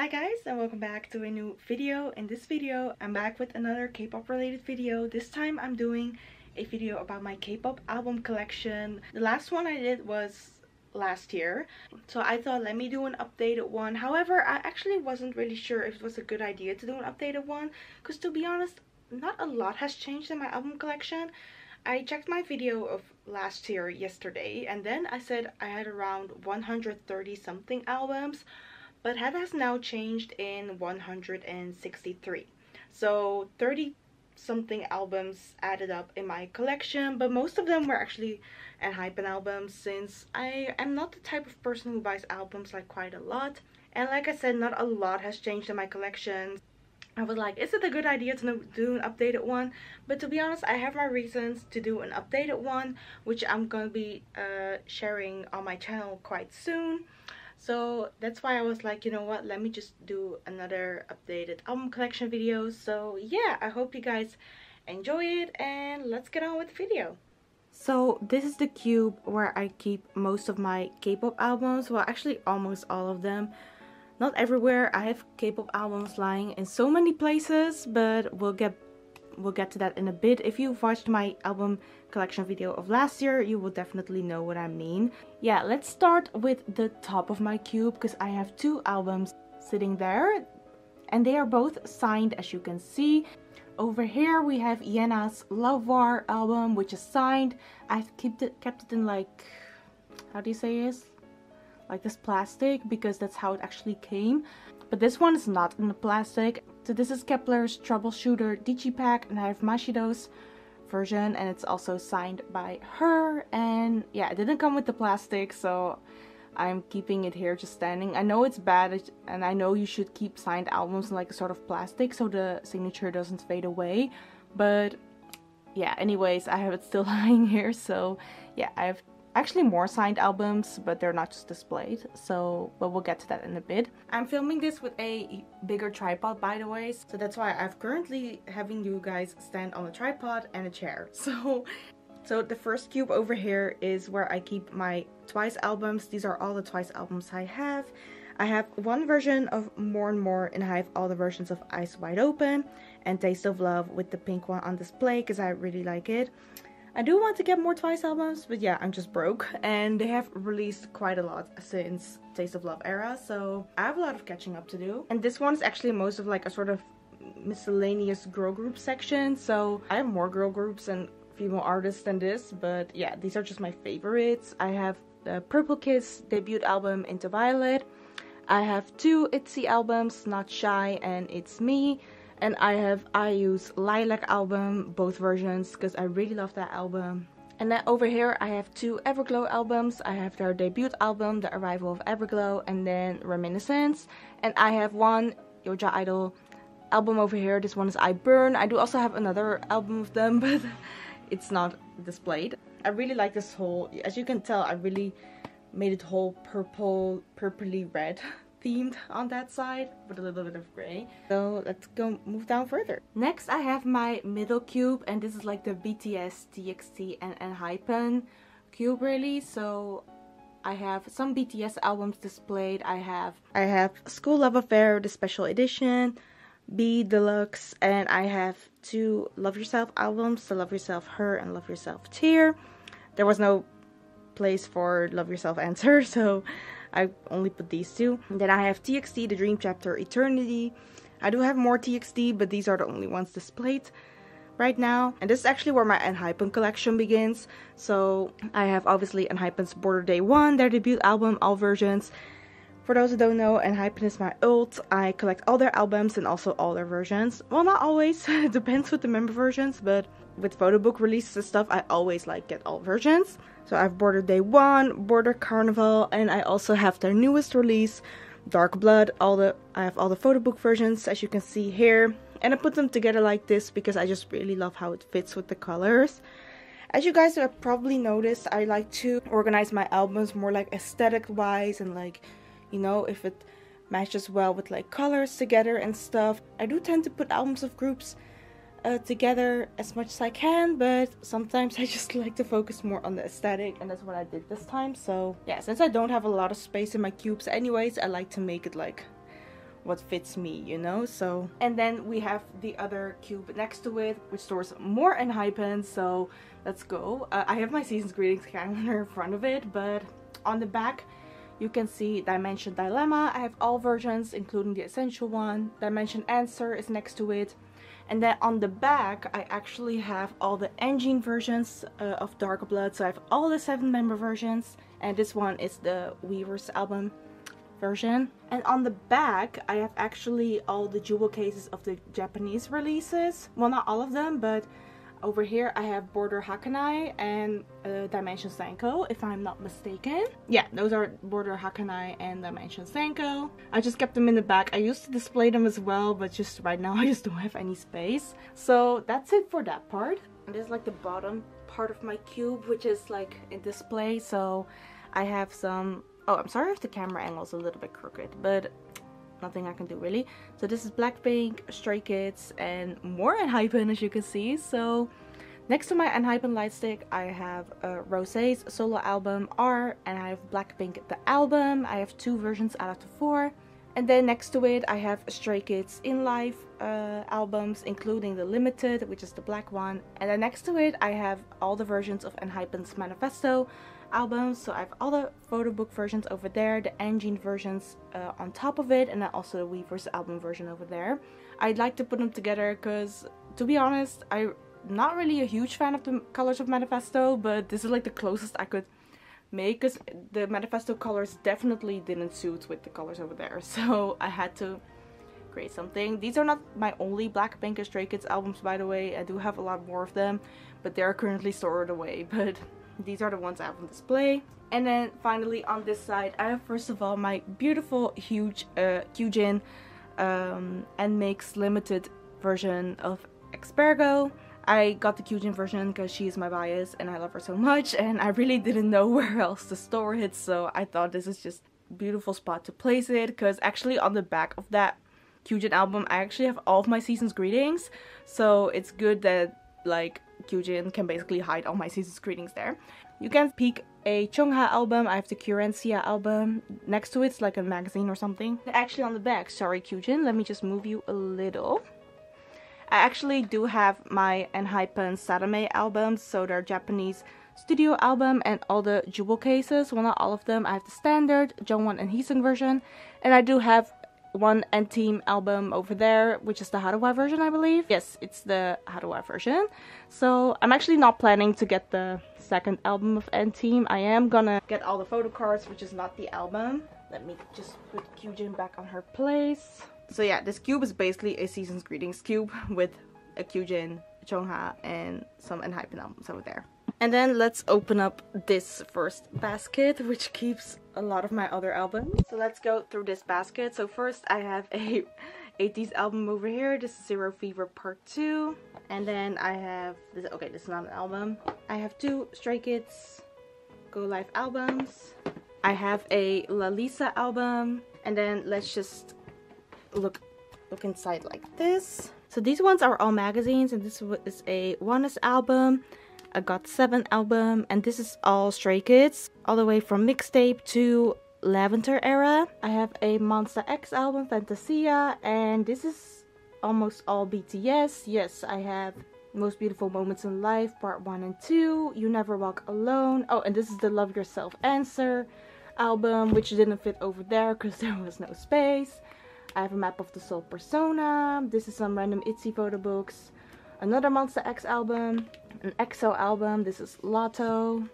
Hi guys, and welcome back to a new video. In this video I'm back with another K-pop related video. This time I'm doing a video about my K-pop album collection. The last one I did was last year, so I thought let me do an updated one. However, I actually wasn't really sure if it was a good idea to do an updated one, because to be honest, not a lot has changed in my album collection. I checked my video of last year yesterday, and then I said I had around 130 something albums, but that has now changed in 163. So 30 something albums added up in my collection, but most of them were actually enhypen albums, since I am not the type of person who buys albums like quite a lot. And like I said, not a lot has changed in my collection. I was like, is it a good idea to do an updated one? But to be honest, I have my reasons to do an updated one, which I'm gonna be sharing on my channel quite soon. So that's why I was like, you know what, let me just do another updated album collection video. So yeah, I hope you guys enjoy it, and let's get on with the video. So this is the cube where I keep most of my K-pop albums. Well, actually almost all of them. Not everywhere. I have K-pop albums lying in so many places, but we'll get to that in a bit. If you've watched my album collection video of last year, you will definitely know what I mean. Yeah, let's start with the top of my cube, because I have two albums sitting there, and they are both signed, as you can see. Over here we have Yena's Love War album, which is signed. I've kept it in like, how do you say this? Like this plastic, because that's how it actually came. But this one is not in the plastic. So this is Kepler's Troubleshooter Digipack, and I have Mashido's version, and it's also signed by her. And yeah, it didn't come with the plastic, so I'm keeping it here just standing. I know it's bad, and I know you should keep signed albums in like a sort of plastic so the signature doesn't fade away. But yeah, anyways, I have it still lying here. So yeah, I have actually more signed albums, but they're not just displayed, so but we'll get to that in a bit. I'm filming this with a bigger tripod, by the way, so that's why I'm currently having you guys stand on a tripod and a chair. So the first cube over here is where I keep my Twice albums. These are all the Twice albums I have. I have one version of More and More, and I have all the versions of Eyes Wide Open and Taste of Love with the pink one on display because I really like it. I do want to get more Twice albums, but yeah, I'm just broke, and they have released quite a lot since Taste of Love era, so I have a lot of catching up to do. And this one is actually most of like a sort of miscellaneous girl group section, so I have more girl groups and female artists than this, but yeah, these are just my favorites. I have the Purple Kiss debut album Into Violet. I have two ITZY albums, Not Shy and It's Me. And I have IU's Lilac album, both versions, because I really love that album. And then over here I have two Everglow albums. I have their debut album, The Arrival of Everglow, and then Reminiscence. And I have one Yoja Idol album over here. This one is I Burn. I do also have another album of them, but it's not displayed. I really like this whole, as you can tell, I really made it whole purpley red themed on that side with a little bit of gray. So let's go move down further. Next I have my middle cube, and this is like the BTS, TXT and enhypen cube really. So I have some BTS albums displayed. I have School Love Affair, the special edition, B Deluxe, and I have two Love Yourself albums, so Love Yourself Her and Love Yourself Tear. There was no place for Love Yourself Answer, so I only put these two. And then I have TXT, The Dream Chapter Eternity. I do have more TXT, but these are the only ones displayed right now. And this is actually where my enhypen collection begins. So I have obviously enhypen's Border Day 1, their debut album, all versions. For those who don't know, enhypen is my ult. I collect all their albums and also all their versions. Well, not always. It depends with the member versions, but with photo book releases and stuff, I always like get all versions. So I have Border Day 1, Border Carnival, and I also have their newest release, Dark Blood. I have all the photo book versions, as you can see here. And I put them together like this because I just really love how it fits with the colors. As you guys have probably noticed, I like to organize my albums more like aesthetic wise, and like, you know, if it matches well with like colors together and stuff. I do tend to put albums of groups together as much as I can, but sometimes I just like to focus more on the aesthetic, and that's what I did this time. So yeah, since I don't have a lot of space in my cubes anyways, I like to make it like what fits me, you know. So, and then we have the other cube next to it, which stores more enhypen. So let's go. I have my season's greetings calendar in front of it, but on the back you can see Dimension Dilemma. I have all versions, including the essential one. Dimension Answer is next to it. And then on the back, I actually have all the engine versions of Dark Blood. So I have all the 7-member versions. And this one is the Weaver's album version. And on the back, I have actually all the jewel cases of the Japanese releases. Well, not all of them, but over here I have Border Hakanai and Dimension Senko, if I'm not mistaken. Yeah, those are Border Hakanai and Dimension Senko. I just kept them in the back. I used to display them as well, but just right now I just don't have any space. So that's it for that part. And this is like the bottom part of my cube, which is like in display. So I have some... Oh, I'm sorry if the camera angle is a little bit crooked, but nothing I can do really. So this is Blackpink, Stray Kids, and more enhypen, as you can see. So next to my enhypen light stick, I have Rosé's solo album R, and I have Blackpink the album. I have 2 versions out of the 4. And then next to it, I have Stray Kids in live albums, including the limited, which is the black one. And then next to it, I have all the versions of enhypen's Manifesto albums. So I have all the photo book versions over there, the engine versions on top of it, and then also the Weaver's album version over there. I'd like to put them together because, to be honest, I'm not really a huge fan of the colors of Manifesto, but this is like the closest I could make, because the Manifesto colors definitely didn't suit with the colors over there, so I had to create something. These are not my only Blackpink and Stray Kids albums, by the way. I do have a lot more of them, but they are currently stored away, but these are the ones I have on display. And then finally on this side, I have first of all my beautiful huge Kyujin NMIX limited version of Expergo. I got the Kyujin version because she is my bias and I love her so much, and I really didn't know where else to store it, so I thought this is just a beautiful spot to place it, because actually on the back of that Kyujin album I actually have all of my season's greetings, so it's good that like Kyujin can basically hide all my season's greetings there. You can peek a Chungha album. I have the Kurensia album. Next to it's like a magazine or something. Actually on the back, sorry Kyujin, let me just move you a little. I actually do have my enhypen Sadame albums, so they're Japanese studio album, and all the jewel cases. Well, not all of them. I have the standard Jongwon and Heesung version, and I do have one N-Team album over there, which is the Haruwa version, I believe. Yes, it's the Haruwa version. So I'm actually not planning to get the second album of N-Team. I am gonna get all the photo cards, which is not the album. Let me just put Kyujin back on her place. So yeah, this cube is basically a season's greetings cube with a Kyujin, Chungha, and some enhypen albums over there. And then let's open up this first basket, which keeps a lot of my other albums. So let's go through this basket. So first I have a 80s album over here. This is Zero Fever Part 2. And then I have this. Okay, this is not an album. I have 2 Stray Kids Go Live albums. I have a Lalisa album. And then let's just look inside like this. So these ones are all magazines, and this is a Oneness album, a GOT7 album, and this is all Stray Kids, all the way from mixtape to Lavender era. I have a Monsta X album, Fantasia, and this is almost all BTS. Yes, I have Most Beautiful Moments in Life, Part 1 and 2, You Never Walk Alone. Oh, and this is the Love Yourself Answer album, which didn't fit over there because there was no space. I have a Map of the Soul Persona. This is some random Itzy photo books. Another Monsta X album. An EXO album. This is Lotto.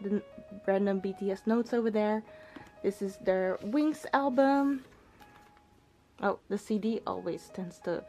The random BTS notes over there. This is their Wings album. Oh, the CD always tends to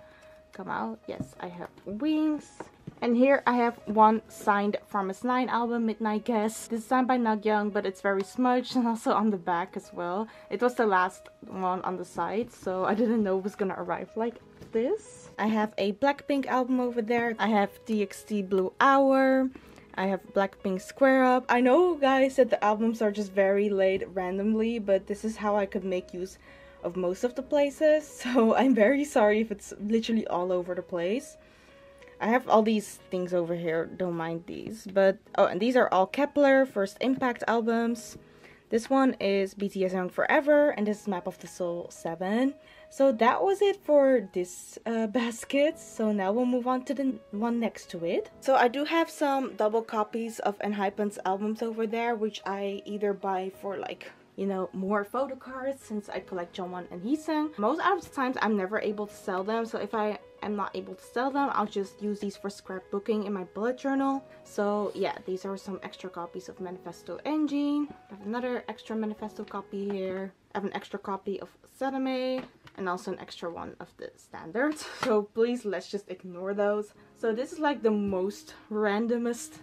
come out. Yes, I have Wings. And here I have one signed Pharmas 9 album, Midnight Guess. This is signed by Nagyang, but it's very smudged, and also on the back as well. It was the last one on the side, so I didn't know it was gonna arrive like this. I have a Blackpink album over there. I have TXT Blue Hour. I have Blackpink Square Up. I know, guys, that the albums are just very laid randomly, but this is how I could make use of most of the places, so I'm very sorry if it's literally all over the place. I have all these things over here, don't mind these. But, oh, and these are all Kepler First Impact albums. This one is BTS Young Forever, and this is Map of the Soul 7. So that was it for this basket. So now we'll move on to the one next to it. So I do have some double copies of enhypen's albums over there, which I either buy for like, you know, more photo cards since I collect Jongwon and Heesang. Most of the times I'm never able to sell them, so if I am not able to sell them, I'll just use these for scrapbooking in my bullet journal. So yeah, these are some extra copies of Manifesto Engine. I have another extra Manifesto copy here. I have an extra copy of Sadame and also an extra one of the standards. So please, let's just ignore those. So this is like the most randomest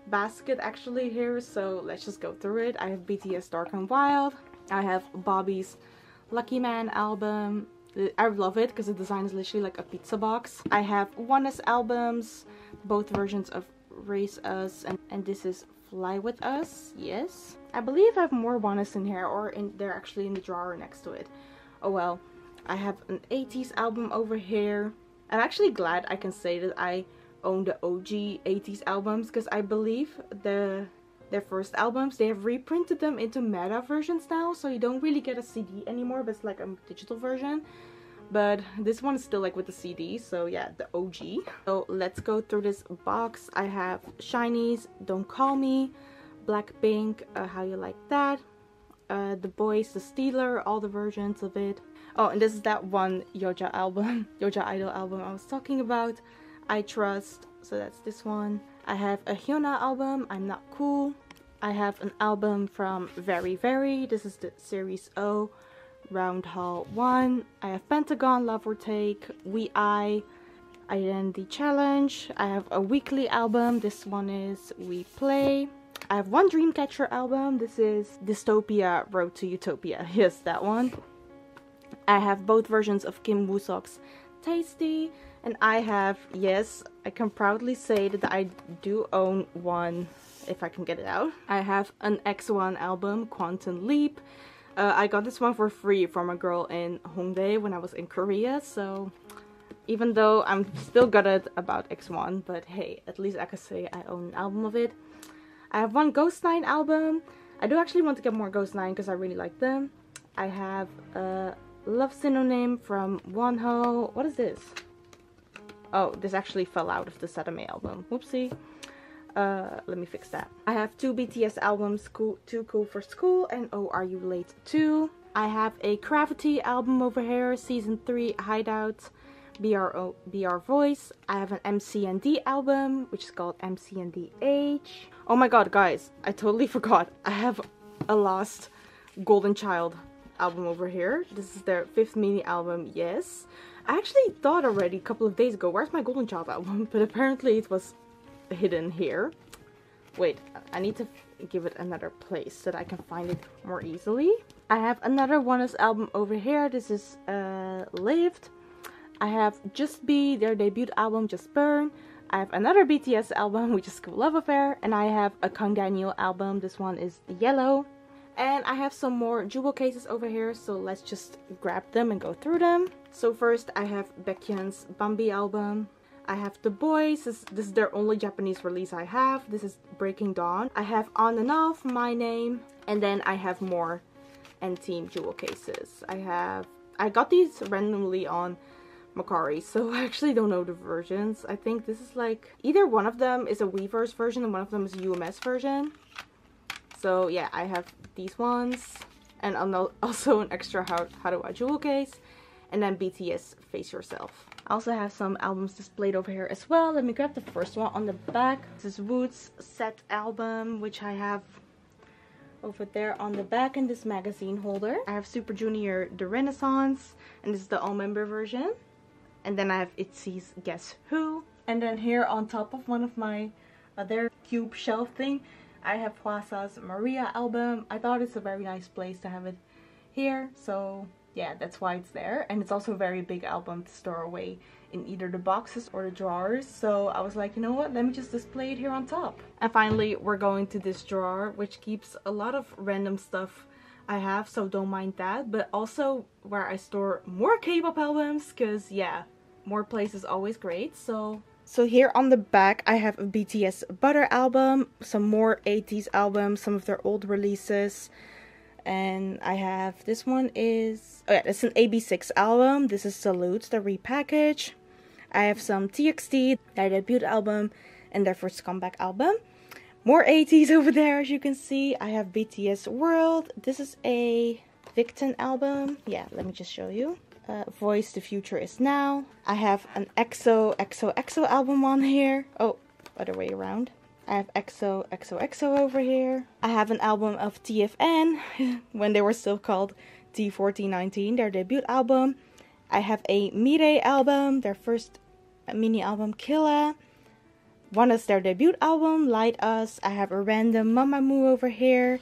basket actually here, so let's just go through it. I have BTS Dark and Wild. I have Bobby's Lucky Man album. I love it because the design is literally like a pizza box. I have ONEUS albums, both versions of Raise Us, and this is Fly With Us. Yes, I believe I have more ONEUS in here, or they're actually in the drawer next to it. Oh well. I have an 80s album over here. I'm actually glad I can say that I own the OG 80s albums, because I believe their first albums, they have reprinted them into meta versions now, so you don't really get a CD anymore, but it's like a digital version. But this one is still like with the CD, so yeah, the OG. So let's go through this box. I have Shinies, Don't Call Me, Blackpink, How You Like That, The Boys, The Stealer, all the versions of it. Oh, and this is that one Yoja album, Yoja Idol album I was talking about. I Trust, so that's this one. I have a Hyuna album, I'm Not Cool. I have an album from Very Very, this is the Series O, Round Hall 1. I have Pentagon, Love or Take, We I, Identity Challenge. I have a weekly album, this one is We Play. I have one Dreamcatcher album, this is Dystopia, Road to Utopia, yes, that one. I have both versions of Kim Woo-seok's Tasty. And I have, yes, I can proudly say that I do own one, if I can get it out. I have an X1 album, Quantum Leap. I got this one for free from a girl in Hongdae when I was in Korea. So even though I'm still gutted about X1, but hey, at least I can say I own an album of it. I have one Ghost 9 album. I do actually want to get more Ghost 9 because I really like them. I have a Love Synonym from Wonho. What is this? Oh, this actually fell out of the Sadame album. Whoopsie. Let me fix that. I have two BTS albums, Too Cool for School and Oh Are You Late Too. I have a Gravity album over here, Season 3 Hideout, BR Voice. I have an MCND album, which is called MCNDH. Oh my god, guys, I totally forgot. I have a Lost Golden Child album over here. This is their 5th mini album, yes. I actually thought already a couple of days ago, where's my Golden Child album? But apparently it was hidden here. Wait, I need to give it another place so that I can find it more easily. I have another ONEUS album over here. This is Lived. I have Just Be, their debut album, Just Burn. I have another BTS album, which is School Love Affair. And I have a Kang Daniel album. This one is Yellow. And I have some more jewel cases over here, so let's just grab them and go through them. So first I have Baekhyun's Bambi album. I have The Boys, this is their only Japanese release I have. This is Breaking Dawn. I have On and Off, My Name, and then I have more N-Team jewel cases. I got these randomly on Macari, so I actually don't know the versions. I think this is like, either one of them is a Weverse version and one of them is a UMS version. So yeah, I have these ones, and also an extra How Do I jewel case, and then BTS Face Yourself. I also have some albums displayed over here as well. Let me grab the first one on the back. This is Wood's Set album, which I have over there on the back in this magazine holder. I have Super Junior The Renaissance, and this is the all-member version. And then I have ITZY's Guess Who. And then here on top of one of my other cube shelf thing, I have Hwasa's Maria album. I thought it's a very nice place to have it here, so yeah, that's why it's there. And it's also a very big album to store away in either the boxes or the drawers, so I was like, you know what, let me just display it here on top. And finally, we're going to this drawer, which keeps a lot of random stuff I have, so don't mind that, but also where I store more K-pop albums, because yeah, more place is always great. So here on the back I have a BTS Butter album, some more 80s albums, some of their old releases, And I have, this one is, oh yeah, it's an AB6 album. This is Salutes, the repackage. I have some TXT, their debut album, and their first comeback album. More 80s over there, as you can see. I have BTS World. This is a Victon album. Yeah, let me just show you. Voice, The Future Is Now. I have an EXO album on here. Oh, other way around. I have EXO over here. I have an album of TFN, when they were still called T1419, their debut album. I have a Mire album, their first mini album, Killa. One is their debut album, Light Us. I have a random Mamamoo over here.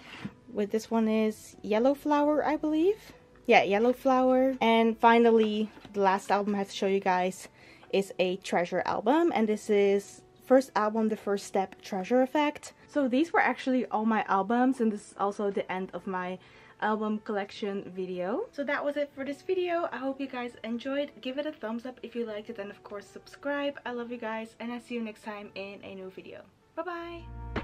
With this one is Yellow Flower, I believe. Yeah, Yellow Flower. And finally, the last album I have to show you guys is a Treasure album. And this is first album, The First Step, Treasure Effect. So these were actually all my albums, and this is also the end of my album collection video. So that was it for this video. I hope you guys enjoyed. Give it a thumbs up if you liked it, and of course subscribe. I love you guys, and I'll see you next time in a new video. Bye bye.